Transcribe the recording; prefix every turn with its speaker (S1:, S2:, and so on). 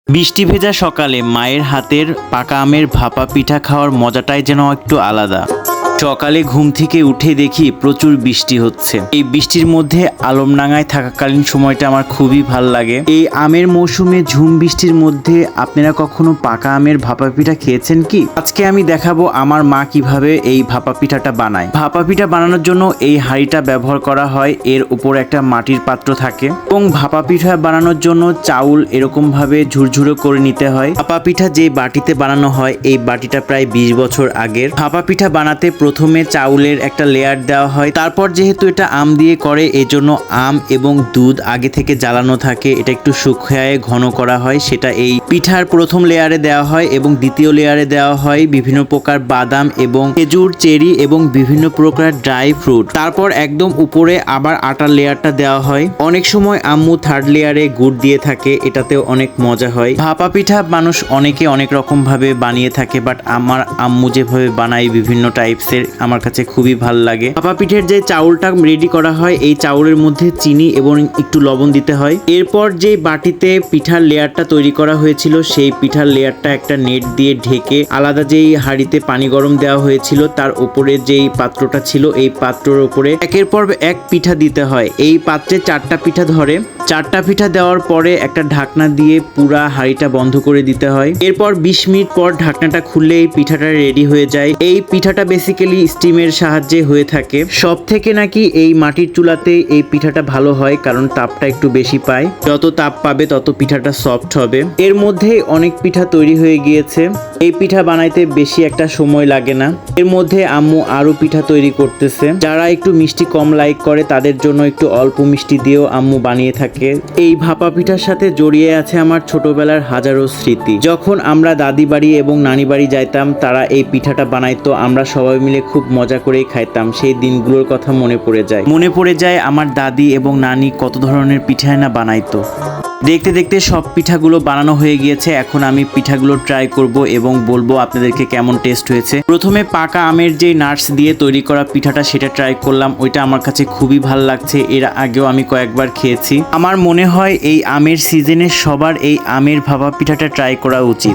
S1: বৃষ্টি ভেজা সকালে মায়ের হাতের পাকা আমের ভাপা পিঠা খাওয়ার মজাটাই যেন একটু আলাদা। সকালে ঘুম থেকে উঠে দেখি প্রচুর বৃষ্টি হচ্ছে। এই বৃষ্টির মধ্যে আলমডাঙ্গায় থাকাকালীন সময়টা আমার খুবই ভাল লাগে। এই আমের মৌসুমে ঝুম বৃষ্টির মধ্যে আপনারা কখনো পাকা আমের ভাপা পিঠা খেয়েছেন কি? আজকে আমি দেখাবো আমার মা কিভাবে এই ভাপা পিঠাটা বানায়। ভাপা পিঠা বানানোর জন্য এই হাঁড়িটা ব্যবহার করা হয়, এর উপর একটা মাটির পাত্র থাকে এবং ভাপা পিঠা বানানোর জন্য চাউল এরকম ভাবে ঝুরঝুরো করে নিতে হয়। ভাপা পিঠা যে বাটিতে বানানো হয় এই বাটিটা প্রায় 20 বছর আগের। ভাপা পিঠা বানাতে প্রথমে চাউলের একটা লেয়ার দেওয়া হয়, তারপর যেহেতু এটা আম দিয়ে করে এজন্য আম এবং দুধ আগে থেকে জ্বালানো থাকে, এটা একটু শুকিয়ে ঘন করা হয়, সেটা এই পিঠার প্রথম লেয়ারে দেওয়া হয় এবং দ্বিতীয় লেয়ারে দেওয়া হয় বিভিন্ন প্রকার বাদাম এবং খেজুর, চেরি এবং বিভিন্ন প্রকার ড্রাই ফ্রুট। তারপর একদম উপরে আবার আটার লেয়ারটা দেওয়া হয়। অনেক সময় আম্মু থার্ড লেয়ারে গুড় দিয়ে থাকে, এটাতেও অনেক মজা হয়। ভাপা পিঠা মানুষ অনেকে অনেক রকম ভাবে বানিয়ে থাকে, বাট আমার আম্মু যেভাবে বানায় বিভিন্ন টাইপসের আমার কাছে খুবই ভালো লাগে। ভাপা পিঠের যে চাউলটা রেডি করা হয় এই চাউলের মধ্যে চিনি এবং একটু লবণ দিতে হয়। এরপর যে বাটিতে পিঠার লেয়ারটা তৈরি করা হয়েছিল সেই পিঠার লেয়ারটা একটা নেট দিয়ে ঢেকে আলাদা যেই হাঁড়িতে পানি গরম দেওয়া হয়েছিল তার উপরে যেই পাত্রটা ছিল এই পাত্রের উপরে একের পর এক পিঠা দিতে হয়। এই পাত্রে 4টা পিঠা ধরে। 4টা পিঠা দেওয়ার পরে একটা ঢাকনা দিয়ে পুরা হাঁড়িটা বন্ধ করে দিতে হয়। এরপর 20 মিনিট পর ঢাকনাটা খুললে এই পিঠাটা রেডি হয়ে যায়। এই পিঠাটা বেসিক্যালি স্টিমের সাহায্যে হয়ে থাকে। সব থেকে নাকি এই মাটির চুলাতে এই পিঠাটা ভালো হয়, কারণ তাপটা একটু বেশি পায়। যত তাপ পাবে তত পিঠাটা সফট হবে। এর মধ্যে অনেক পিঠা তৈরি হয়ে গিয়েছে। এই পিঠা বানাইতে বেশি একটা সময় লাগে না। এর মধ্যে আম্মু আরো পিঠা তৈরি করতেছে। যারা একটু মিষ্টি কম লাইক করে তাদের জন্য একটু অল্প মিষ্টি দিয়েও আম্মু বানিয়ে থাকে। এই ভাপা পিঠার সাথে জড়িয়ে আছে আমার ছোটবেলার হাজারো স্মৃতি। যখন আমরা দাদি বাড়ি এবং নানি বাড়ি যাইতাম তারা এই পিঠাটা বানাইতো, আমরা সবাই মিলে খুব মজা করেই খাইতাম। সেই দিনগুলোর কথা মনে পড়ে যায় আমার দাদি এবং নানি কত ধরনের পিঠাই না বানাইতো। দেখতে দেখতে সব পিঠাগুলো বানানো হয়ে গিয়েছে। এখন আমি পিঠাগুলো ট্রাই করব এবং বলবো আপনাদেরকে কেমন টেস্ট হয়েছে। প্রথমে পাকা আমের যে নাটস দিয়ে তৈরি করা পিঠাটা সেটা ট্রাই করলাম, ওইটা আমার কাছে খুবই ভালো লাগছে। এর আগেও আমি কয়েকবার খেয়েছি। আমার মনে হয় এই আমের সিজনে সবার এই আমের ভাপা পিঠাটা ট্রাই করা উচিত।